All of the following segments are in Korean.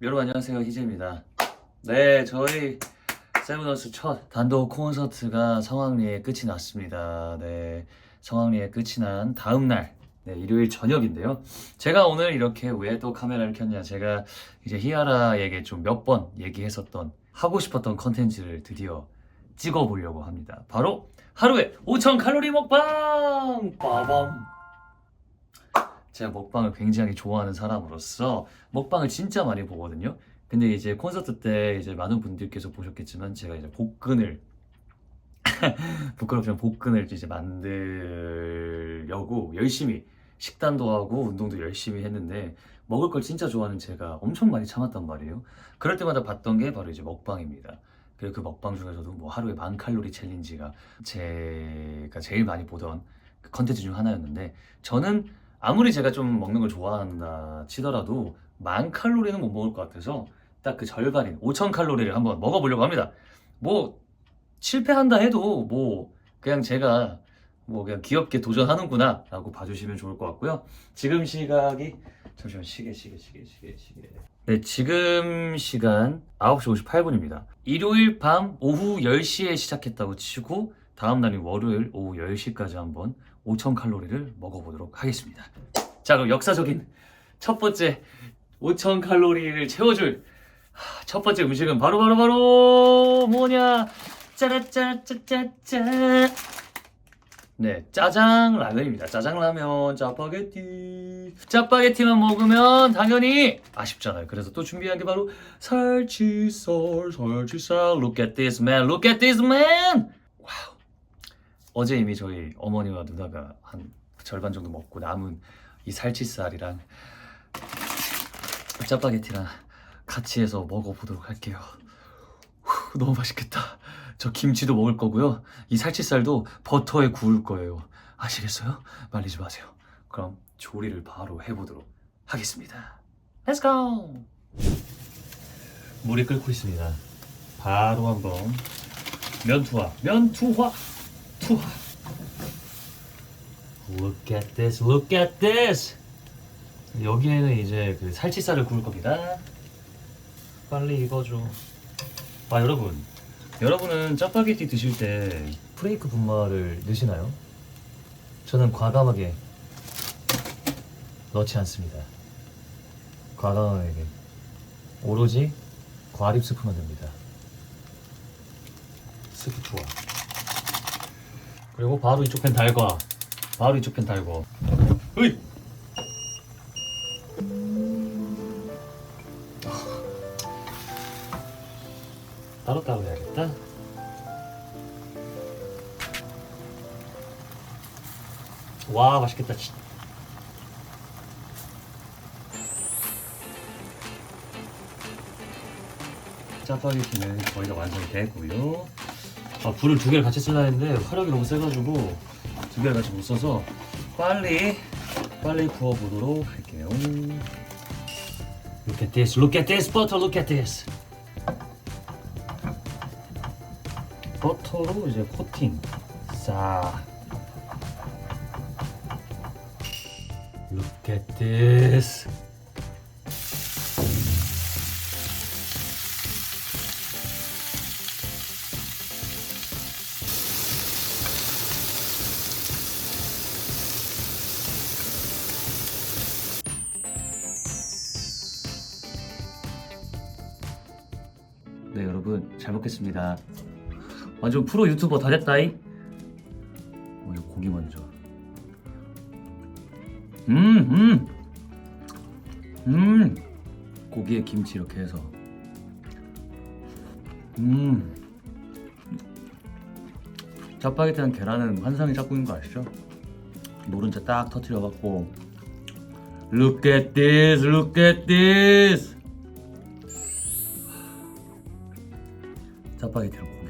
여러분 안녕하세요, 희재입니다. 네, 저희 세븐어스 첫 단독 콘서트가 성황리에 끝이 났습니다. 네, 성황리에 끝이 난 다음 날, 네, 일요일 저녁인데요. 제가 오늘 이렇게 왜 또 카메라를 켰냐, 제가 이제 히아라에게 좀 몇 번 얘기했었던 하고 싶었던 컨텐츠를 드디어 찍어보려고 합니다. 바로 하루에 5,000 칼로리 먹방! 빠밤! 제가 먹방을 굉장히 좋아하는 사람으로서 먹방을 진짜 많이 보거든요. 근데 이제 콘서트 때 이제 많은 분들께서 보셨겠지만 제가 이제 복근을 부끄럽지만 복근을 이제 만들려고 열심히 식단도 하고 운동도 열심히 했는데 먹을 걸 진짜 좋아하는 제가 엄청 많이 참았단 말이에요. 그럴 때마다 봤던 게 바로 이제 먹방입니다. 그리고 그 먹방 중에서도 뭐 하루에 10,000칼로리 챌린지가 제가 제일 많이 보던 그 컨텐츠 중 하나였는데, 저는 아무리 제가 좀 먹는 걸 좋아한다 치더라도 10,000칼로리는 못 먹을 것 같아서 딱 그 절반인 5,000칼로리를 한번 먹어보려고 합니다. 뭐 실패한다 해도 뭐 그냥 제가 뭐 그냥 귀엽게 도전하는구나 라고 봐주시면 좋을 것 같고요. 지금 시각이 잠시만, 시계. 네, 지금 시간 9시 58분입니다. 일요일 밤 오후 10시에 시작했다고 치고 다음 날인 월요일 오후 10시까지 한번 5,000칼로리를 먹어보도록 하겠습니다. 자, 그럼 역사적인 첫 번째 5,000칼로리를 채워줄 첫 번째 음식은 바로 뭐냐? 짜라짜짜짜짜. 네, 짜장 라면입니다. 짜장 라면, 짜파게티만 먹으면 당연히 아쉽잖아요. 그래서 또 준비한 게 바로 살치살. Look at this man, look at this man. 와우. 어제 이미 저희 어머니와 누나가 한 절반 정도 먹고 남은 이 살치살이랑 짜파게티랑 같이 해서 먹어보도록 할게요. 너무 맛있겠다. 저 김치도 먹을 거고요. 이 살치살도 버터에 구울 거예요. 아시겠어요? 말리지 마세요. 그럼 조리를 바로 해보도록 하겠습니다. Let's go! 물이 끓고 있습니다. 바로 한번 투하. Look at this, look at this! 여기에는 이제 그 살치살을 구울 겁니다. 빨리 익어줘. 여러분은 짜파게티 드실 때 프레이크 분말을 넣으시나요? 저는 과감하게 넣지 않습니다. 과감하게 오로지 과립 스프만 듭니다. 스프 투하. 그리고 바로 이쪽 팬 달궈. 으이! 따로따로 해야겠다. 와, 맛있겠다. 짜파게티는 거의 다 완성이 되고요. 불을 두 개를 같이 쓰려 했는데 화력이 너무 세가지고 두 개를 같이 못 써서 빨리 구워보도록 할게요. Look at this, butter, look at this. 버터로 이제 코팅. 싹. Look at this. 네, 여러분 잘 먹겠습니다. 완전 프로 유튜버 다 됐다이. 이거 고기 먼저. 고기에 김치 이렇게 해서. 짜파게티랑 계란은 환상의 짝꿍인 거 아시죠? 노른자 딱 터트려갖고. Look at this, look at this. 짜파게티랑 고기랑.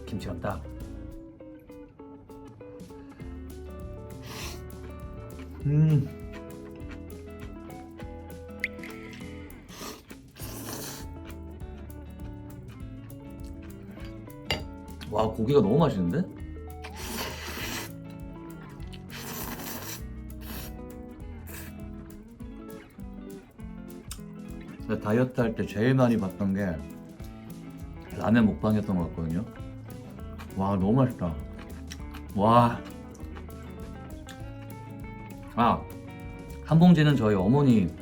김치가 딱. 와, 고기가 너무 맛있는데? 근데 다이어트 할 때 제일 많이 봤던 게 라면 먹방이었던 것 같거든요. 와, 너무 맛있다. 와. 아, 한 봉지는 저희 어머니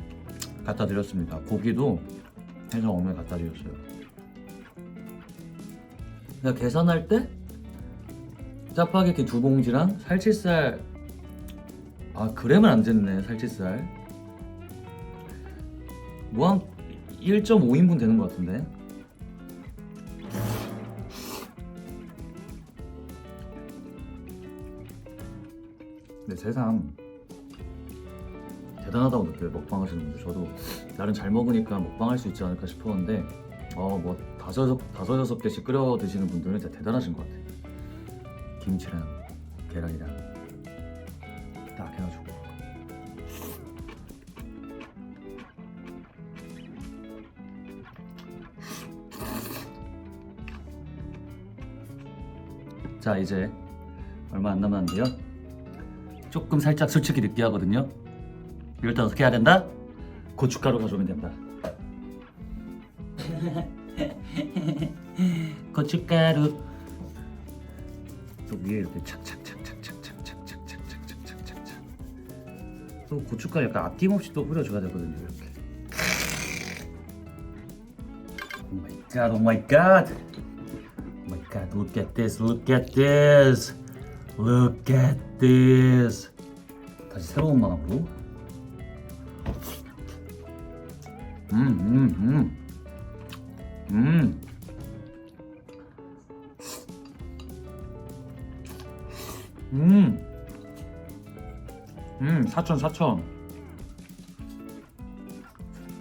갖다 드렸습니다. 고기도 해서 어머니 갖다 드렸어요. 내가 계산할 때 짜파게티 2봉지랑 살치살, 아, 그램은 안 됐네. 살치살 뭐 한 1.5인분 되는 것 같은데. 근데 세상 대단하다고 느껴요. 먹방 하시는 분들. 저도 나름 잘 먹으니까 먹방 할 수 있지 않을까 싶었는데 뭐 다섯 여섯 개씩 끓여 드시는 분들은 진짜 대단하신 것 같아요. 김치랑 계란이랑 딱 해가지고. 자, 이제 얼마 안 남았는데요. 조금 살짝 솔직히 느끼하거든요. 이럴 때 어떻게 해야 된다? 고춧가루 가져오면 된다. 고춧가루 또 위에 이렇게 착착착착착착착착착착착착착. 또 고춧가루 약간 아낌없이 또 뿌려줘야 되거든요. 이렇게. 오 마이 갓, 오 마이 갓, 오 마이 갓. Look at this, look at this, look at this. 다시 새로운 마음으로. 사천.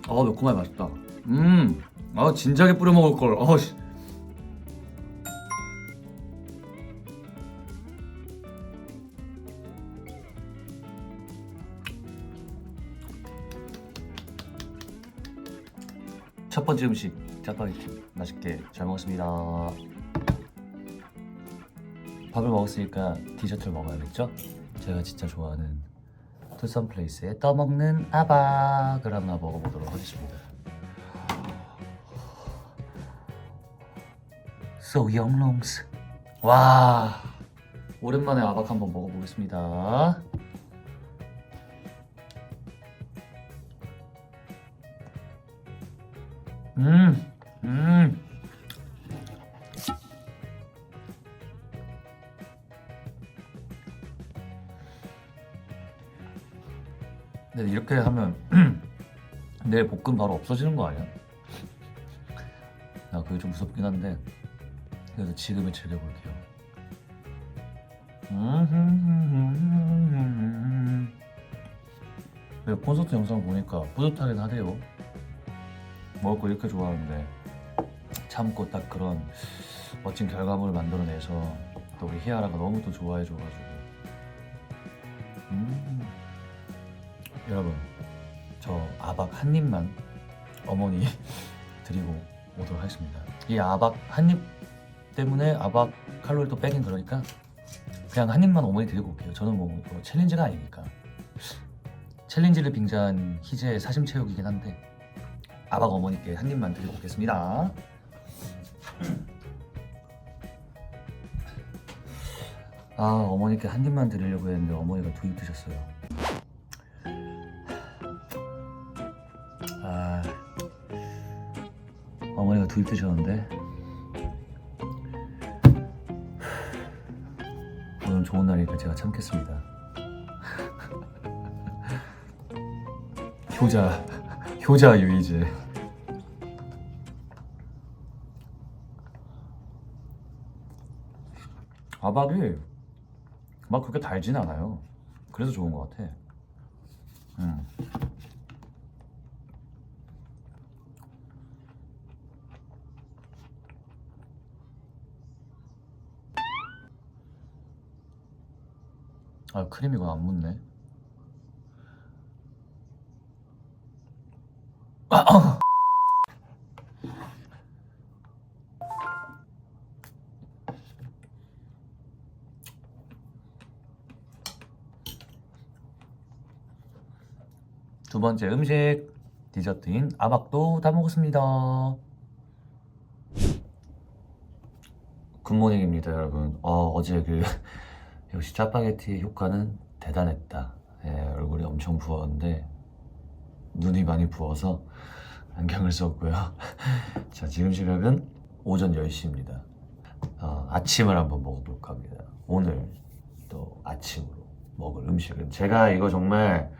매콤하게 맛있다. 진작에 뿌려 먹을 걸. 씨. 첫 번째 음식 짜파게티 맛있게 잘 먹었습니다. 밥을 먹었으니까 디저트를 먹어야겠죠? 제가 진짜 좋아하는 투썸플레이스의 떠먹는 아박을 한번 먹어보도록 하겠습니다. So younglongs. 와, 오랜만에 아박 한번 먹어보겠습니다. 근데 이렇게 하면 내일 볶음 바로 없어지는 거 아니야? 나 그게 좀 무섭긴 한데 그래도 지금을 즐겨볼게요. 콘서트 영상 보니까 뿌듯하긴 하대요. 먹을 거 이렇게 좋아하는데 참고 딱 그런 멋진 결과물을 만들어내서 또 우리 희아라가 너무 또 좋아해줘가지고 여러분, 저 아박 한 입만 어머니 드리고 오도록 하겠습니다. 이 아박 한 입 때문에 아박 칼로리 또 빼긴 그러니까 그냥 한 입만 어머니 드리고 올게요. 저는 뭐 챌린지가 아니니까. 챌린지를 빙자한 희재의 사심 채우기긴 한데 아박 어머니께 한 입만 드리고 오겠습니다. 어머니께 한 입만 드리려고 했는데 어머니가 두 입 드셨어요. 어머니가 두 입 드셨는데 오늘 좋은 날이니까 제가 참겠습니다. 효자 유이제. 아박이 막 그렇게 달진 않아요. 그래서 좋은 것 같아. 크림 이거 안 묻네. 두 번째 음식 디저트인 아박도 다 먹었습니다. 굿모닝입니다, 여러분. 어제 역시 짜파게티 효과는 대단했다. 예, 얼굴이 엄청 부었는데 눈이 많이 부어서 안경을 썼고요. 자, 지금 시각은 오전 10시입니다. 아침을 한번 먹어볼까 합니다. 오늘 또 아침으로 먹을 음식은 제가 이거 정말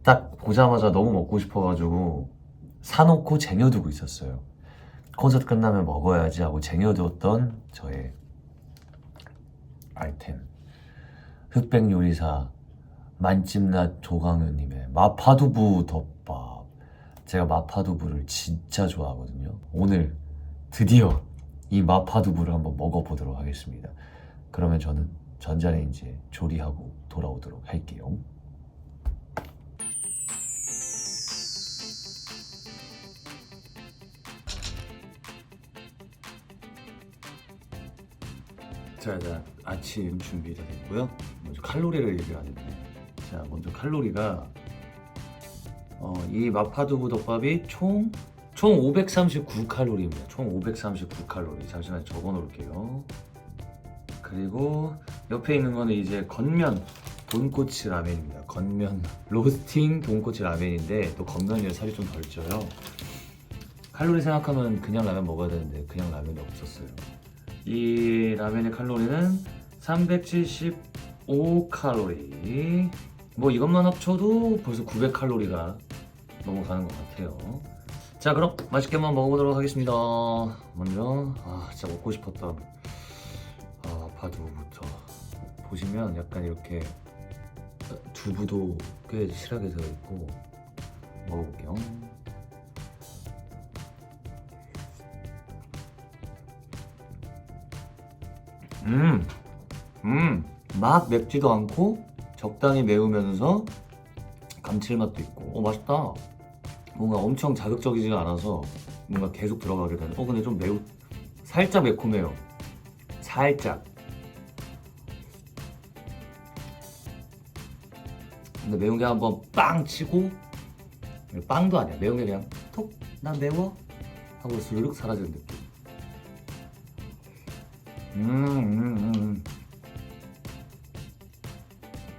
딱 보자마자 너무 먹고 싶어가지고 사놓고 쟁여두고 있었어요. 콘서트 끝나면 먹어야지 하고 쟁여두었던 저의 아이템, 흑백 요리사 만찜낫 조강현님의 마파두부 덮밥. 제가 마파두부를 진짜 좋아하거든요. 오늘 드디어 이 마파두부를 한번 먹어보도록 하겠습니다. 그러면 저는 전자레인지에 조리하고 돌아오도록 할게요. 자, 일단 아침 준비 다 됐고요. 먼저 칼로리를 얘기를 안 했네. 자, 먼저 칼로리가 이 마파두부 덮밥이 총 539칼로리입니다. 총 539칼로리. 잠시만 적어 놓을게요. 그리고 옆에 있는 거는 이제 건면 돈코츠 라멘입니다. 건면 로스팅 돈코츠 라멘인데 또 건면이라 살이 좀 덜 쪄요. 칼로리 생각하면 그냥 라면 먹어야 되는데 그냥 라면이 없었어요. 이 라면의 칼로리는 375칼로리. 뭐 이것만 합쳐도 벌써 900칼로리가 넘어가는 것 같아요. 자, 그럼 맛있게 한번 먹어보도록 하겠습니다. 먼저 진짜 먹고 싶었던 마파두부부터. 보시면 약간 이렇게 두부도 꽤 실하게 들어있고. 먹어볼게요. 막 맵지도 않고 적당히 매우면서 감칠맛도 있고. 맛있다. 뭔가 엄청 자극적이지가 않아서 뭔가 계속 들어가게 되는. 근데 좀 살짝 매콤해요. 살짝. 근데 매운 게 한번 빵 치고, 빵도 아니야. 매운 게 그냥 톡, 난 매워 하고 스르륵 사라지는 느낌.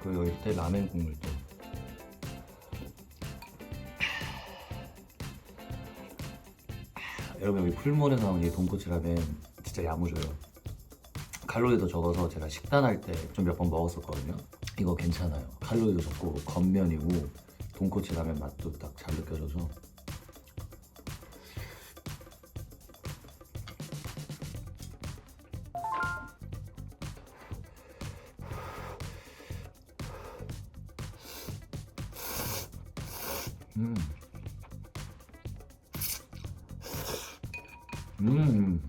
그리고 이때 라멘 국물도. 여러분, 여기 풀몬에서 나온 이 돈코츠 라멘 진짜 야무져요. 칼로리도 적어서 제가 식단할 때 좀 몇 번 먹었었거든요. 이거 괜찮아요. 칼로리도 적고 겉면이고 돈코츠 라멘 맛도 딱 잘 느껴져서. 음. 음.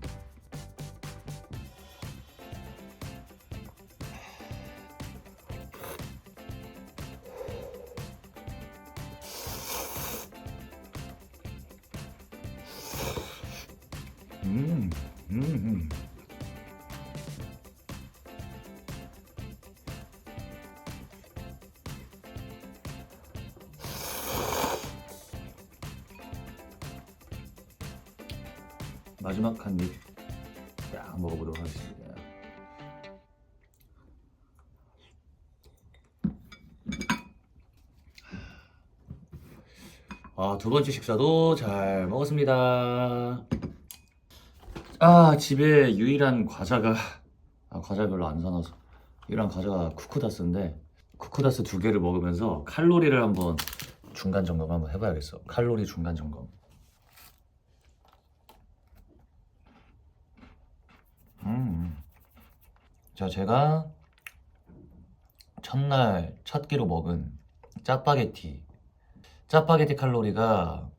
음. 음. 마지막 한 입 딱 먹어보도록 하겠습니다. 두 번째 식사도 잘 먹었습니다. 집에 유일한 과자가 과자 별로 안 사놔서 유일한 과자가 쿠쿠다스인데, 쿠쿠다스 2개를 먹으면서 칼로리를 한번 중간 점검 한번 해봐야겠어. 칼로리 중간 점검. 자, 제가 첫날 첫 끼로 먹은 짜파게티 칼로리가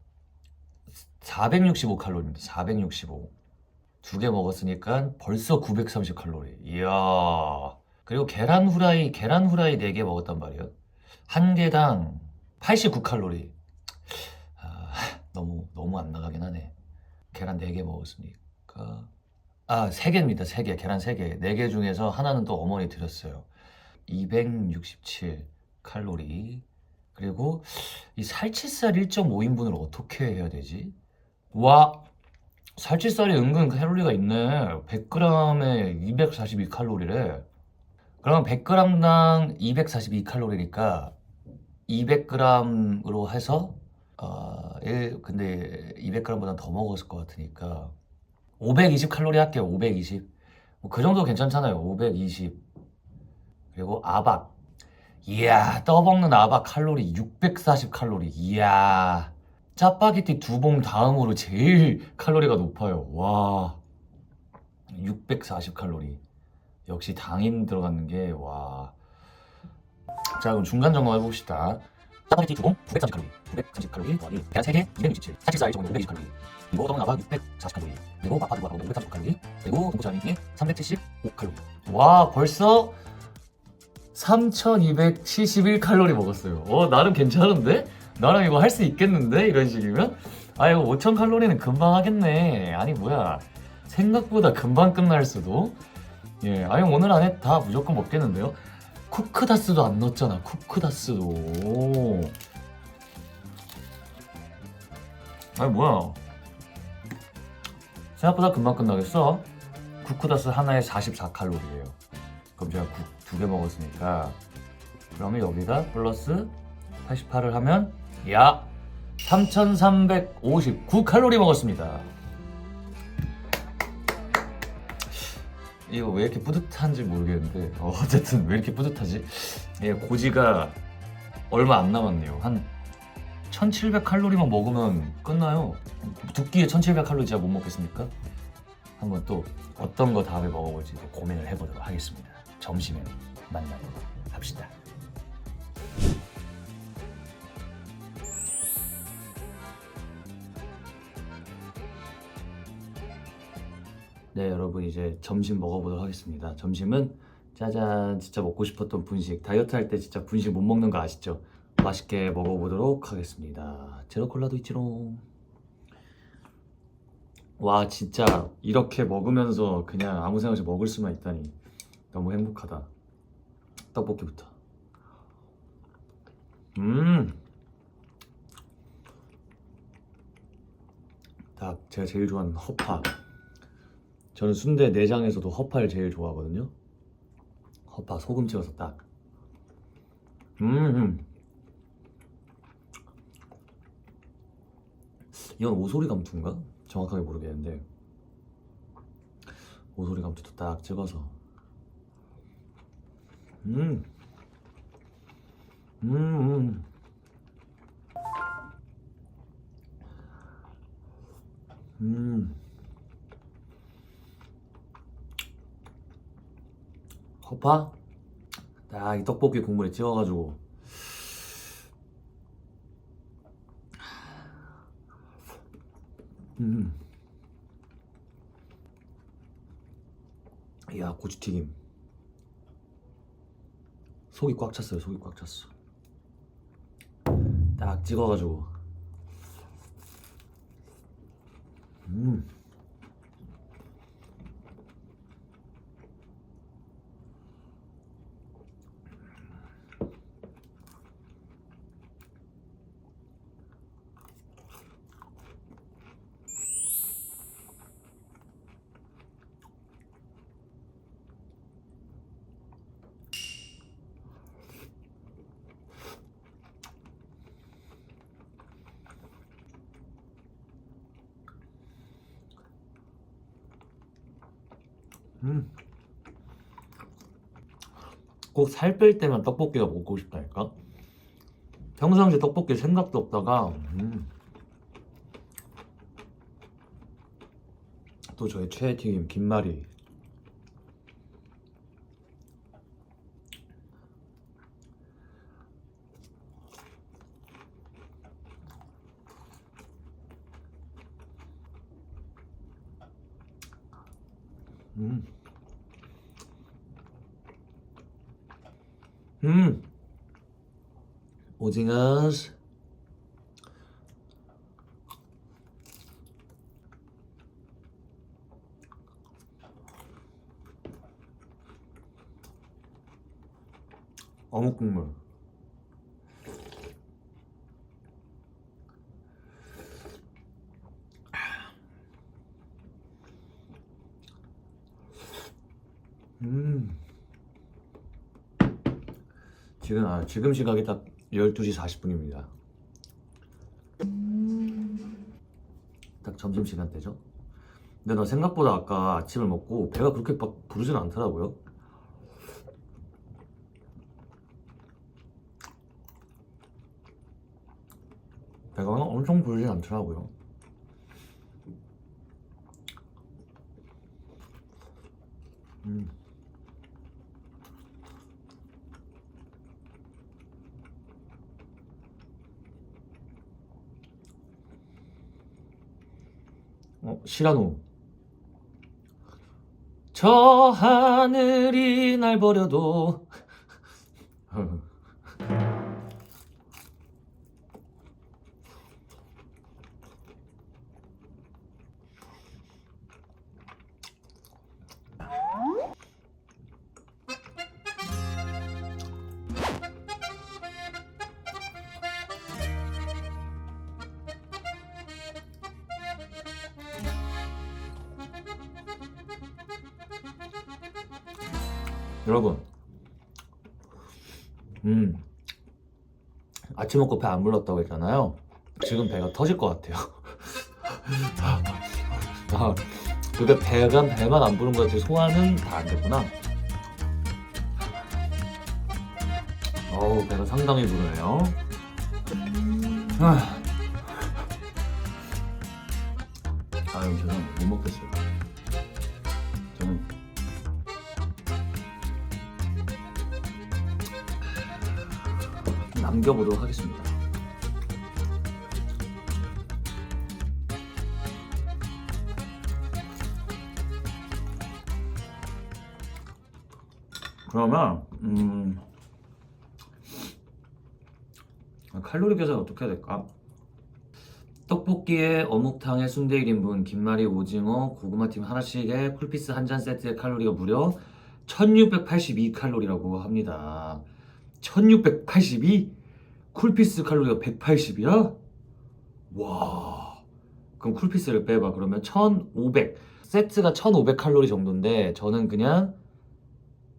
465칼로리입니다. 465. 2개 먹었으니까 벌써 930칼로리. 이야. 그리고 계란 후라이 4개 먹었단 말이에요. 한 개당 89칼로리. 너무 안 나가긴 하네. 계란 4개 먹었으니까. 3개입니다. 3개. 계란 3개. 4개 중에서 하나는 또 어머니 드렸어요. 267칼로리. 그리고 이 살치살 1.5인분을 어떻게 해야 되지? 와, 살치살이 은근 칼로리가 있네. 100g에 242칼로리래. 그러면 100g당 242칼로리니까 200g으로 해서 근데 200g보다 더 먹었을 것 같으니까 520칼로리 할게요. 520. 그 정도 괜찮잖아요. 520. 그리고 아박. 이야, 떠먹는 아박 칼로리 640칼로리. 이야. 짜파게티 두 봉 다음으로 제일 칼로리가 높아요. 와. 640칼로리. 역시 당인 들어가는 게 와. 자, 그럼 중간 점검 해봅시다. 짜파게티 두봉 930칼로리, 930칼로리 더하기 계란 3개 267, 살치살 1.5 520칼로리, 그리고 떡은 아박 640칼로리, 그리고 마파 두부 539칼로리, 그리고 공포자미 375칼로리. 와, 벌써 3271칼로리 먹었어요. 나름 괜찮은데? 나랑 이거 할 수 있겠는데? 이런 식이면? 아, 이거 5000칼로리는 금방 하겠네. 아니, 뭐야. 생각보다 금방 끝날 수도? 예, 아니, 오늘 안에 다 무조건 먹겠는데요? 쿠크다스도 안 넣었잖아, 쿠크다스도. 아니, 뭐야. 생각보다 금방 끝나겠어. 쿠크다스 하나에 44칼로리예요. 그럼 제가 국 2개 먹었으니까 그러면 여기다 플러스 88을 하면 약 3359칼로리 먹었습니다. 이거 왜 이렇게 뿌듯한지 모르겠는데 어쨌든 왜 이렇게 뿌듯하지? 예, 고지가 얼마 안 남았네요. 한 1700칼로리만 먹으면 끝나요. 두 끼에 1700칼로리 진짜 못 먹겠습니까? 한번 또 어떤 거 다음에 먹어볼지 이제 고민을 해보도록 하겠습니다. 점심에 만나도록 합시다. 네, 여러분 이제 점심 먹어보도록 하겠습니다. 점심은 짜잔, 진짜 먹고 싶었던 분식. 다이어트 할 때 진짜 분식 못 먹는 거 아시죠? 맛있게 먹어보도록 하겠습니다. 제로 콜라도 있지롱. 와, 진짜 이렇게 먹으면서 그냥 아무 생각 없이 먹을 수만 있다니 너무 행복하다. 떡볶이부터. 딱 제가 제일 좋아하는 허파. 저는 순대 내장에서도 허파를 제일 좋아하거든요. 허파 소금 찍어서 딱. 이건 오소리 감투인가? 정확하게 모르겠는데 오소리 감투도 딱 찍어서. 음. 음. 음. 허파 딱 이 떡볶이 국물에 찍어가지고. 이야, 고추튀김. 속이 꽉 찼어요. 속이 꽉 찼어. 딱 찍어가지고. 음. 꼭 살 뺄 때만 떡볶이가 먹고 싶다니까. 평상시 떡볶이 생각도 없다가 또 저의 최애 튀김 김말이. 음. 오징어. 어묵 국물. 음. 지금 시각이 딱 12시 40분입니다. 딱 점심시간대죠. 근데 나 생각보다 아까 아침을 먹고 배가 그렇게 막 부르진 않더라고요. 배가 엄청 부르진 않더라고요. 음. 시라노. 저 하늘이 날 버려도 여러분, 아침 먹고 배 안 불렀다고 했잖아요. 지금 배가 터질 것 같아요. 그게 배만 안 부른 거지 소화는 다 안 됐구나. 어우, 배가 상당히 부르네요. 아유, 죄송합니다. 못 먹겠어요. 저는 남겨보도록 하겠습니다. 그러면 칼로리 계산 어떻게 해야 될까? 떡볶이에 어묵탕에 순대 1인분, 김말이 오징어, 고구마튀김 하나씩에 쿨피스 한 잔 세트의 칼로리가 무려 1682칼로리라고 합니다. 1682? 쿨피스 칼로리가 180이야? 와. 그럼 쿨피스를 빼봐. 그러면 1500. 세트가 1500칼로리 정도인데 저는 그냥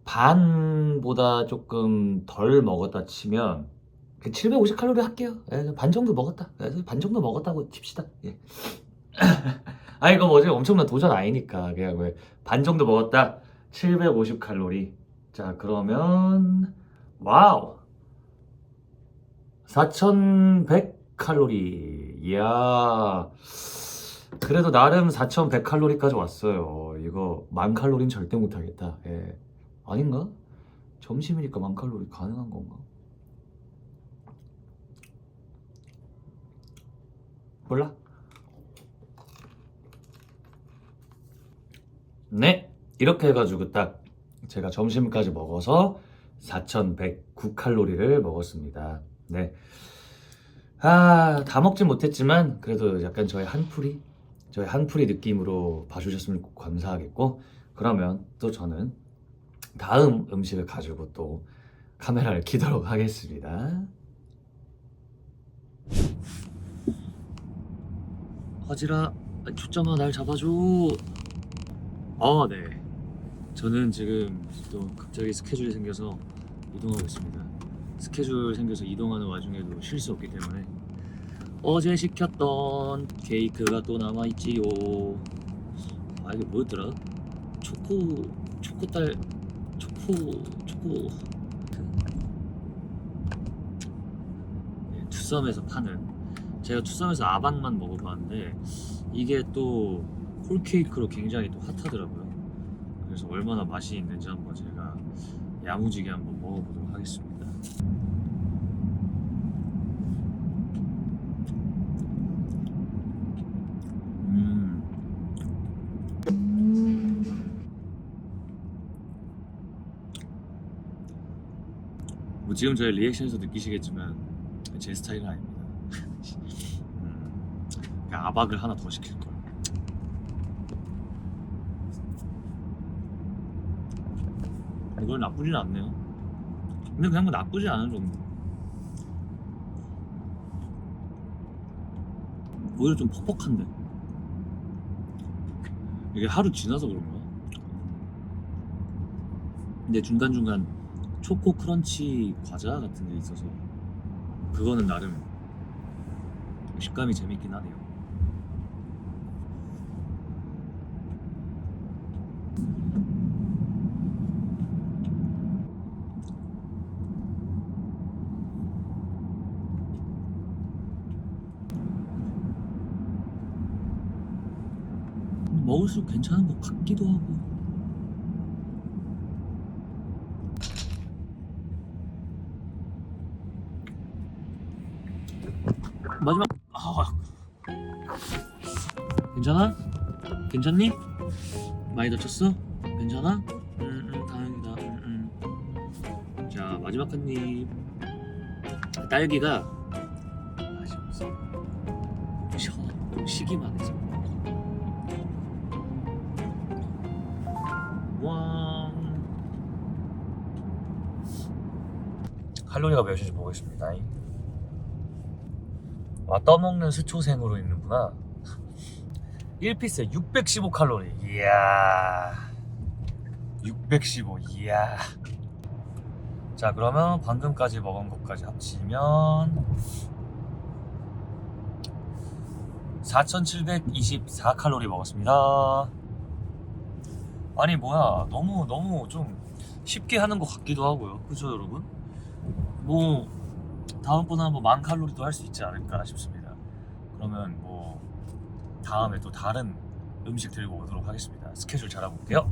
반보다 조금 덜 먹었다 치면 750칼로리 할게요. 예, 반 정도 먹었다. 반 정도 먹었다고 칩시다. 예. 아 이거 뭐지 엄청난 도전 아니니까 그냥 반 정도 먹었다. 750칼로리. 자 그러면 와우 4100칼로리. 이야 그래도 나름 4100칼로리까지 왔어요. 이거 10,000칼로리는 절대 못하겠다. 예. 아닌가? 점심이니까 10,000칼로리 가능한 건가? 몰라? 네 이렇게 해가지고 딱 제가 점심까지 먹어서 4109칼로리를 먹었습니다. 네. 다 먹진 못했지만 그래도 약간 저의 한풀이 느낌으로 봐주셨으면 감사하겠고 그러면 또 저는 다음 음식을 가지고 또 카메라를 켜도록 하겠습니다. 허지라 초점아 날 잡아줘. 네. 저는 지금 또 갑자기 스케줄이 생겨서 이동하고 있습니다. 스케줄 생겨서 이동하는 와중에도 쉴 수 없기 때문에 어제 시켰던 케이크가 또 남아있지요. 이게 뭐였더라? 초코달 투썸에서 파는 제가 투썸에서 아반만 먹어봤는데 이게 또 콜케이크로 굉장히 또 핫하더라고요. 그래서 얼마나 맛이 있는지 한번 제가 야무지게 한번 먹어보도록 하겠습니다. 뭐 지금 저의 리액션에서 느끼시겠지만 제 스타일은 아닙니다. 그냥 아박을 하나 더 시킬 거예요. 이걸 나쁘진 않네요. 근데 그냥 뭐 나쁘지 않은 정도. 오히려 좀 퍽퍽한데. 이게 하루 지나서 그런가? 근데 중간중간 초코 크런치 과자 같은 게 있어서 그거는 나름 식감이 재밌긴 하네요. 먹을수록 괜찮은 것 같기도 하고. 마지막. 괜찮아? 괜찮니? 많이 다쳤어? 괜찮아? 다행이다. 자, 마지막 한 입. 딸기가 맛이 없어. 좀 시기만 해서. 와. 칼로리가 몇인지 보겠습니다. 와, 떠먹는 수초생으로 있는구나. 1피스에 615칼로리. 이야. 615. 이야. 자, 그러면 방금까지 먹은 것까지 합치면 4724칼로리 먹었습니다. 아니 뭐야, 너무 좀 쉽게 하는 것 같기도 하고요. 그죠 여러분? 뭐 다음번에 한번 10,000칼로리도 할 수 있지 않을까 싶습니다. 그러면 뭐 다음에 또 다른 음식 들고 오도록 하겠습니다. 스케줄 잘 하고 올게요.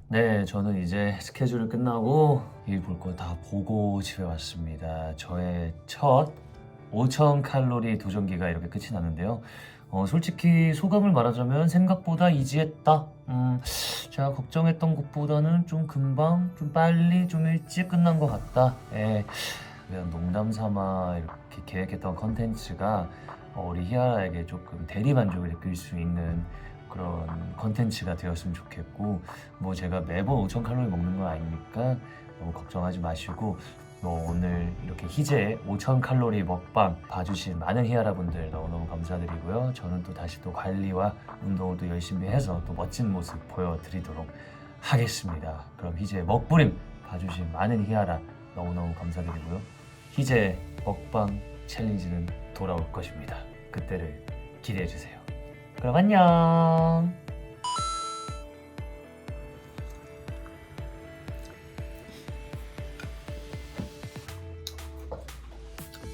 네, 저는 이제 스케줄을 끝나고 일 볼 거 다 보고 집에 왔습니다. 저의 첫 5,000칼로리 도전기가 이렇게 끝이 났는데요. 솔직히 소감을 말하자면 생각보다 이지했다. 제가 걱정했던 것보다는 좀 금방, 좀 빨리, 좀 일찍 끝난 것 같다. 예, 그냥 농담 삼아 이렇게 계획했던 컨텐츠가 우리 희아에게 조금 대리만족을 느낄 수 있는 그런 컨텐츠가 되었으면 좋겠고, 뭐 제가 매번 5,000칼로리 먹는 거 아니니까 너무 걱정하지 마시고 뭐 오늘 이렇게 희재의 5000칼로리 먹방 봐주신 많은 히아라분들 너무너무 감사드리고요. 저는 또 다시 또 관리와 운동을 또 열심히 해서 또 멋진 모습 보여드리도록 하겠습니다. 그럼 희재의 먹부림 봐주신 많은 히아라 너무너무 감사드리고요. 희재의 먹방 챌린지는 돌아올 것입니다. 그때를 기대해주세요. 그럼 안녕.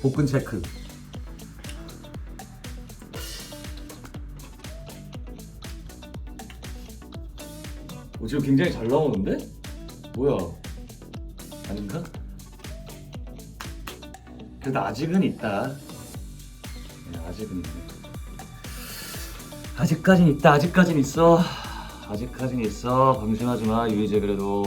복근 체크. 지금 굉장히 잘 나오는데? 뭐야? 아닌가? 그래도 아직은 있다. 네, 아직은 있네. 아직까진 있다. 아직까진 있어. 아직까진 있어. 방심하지 마, 유희재. 그래도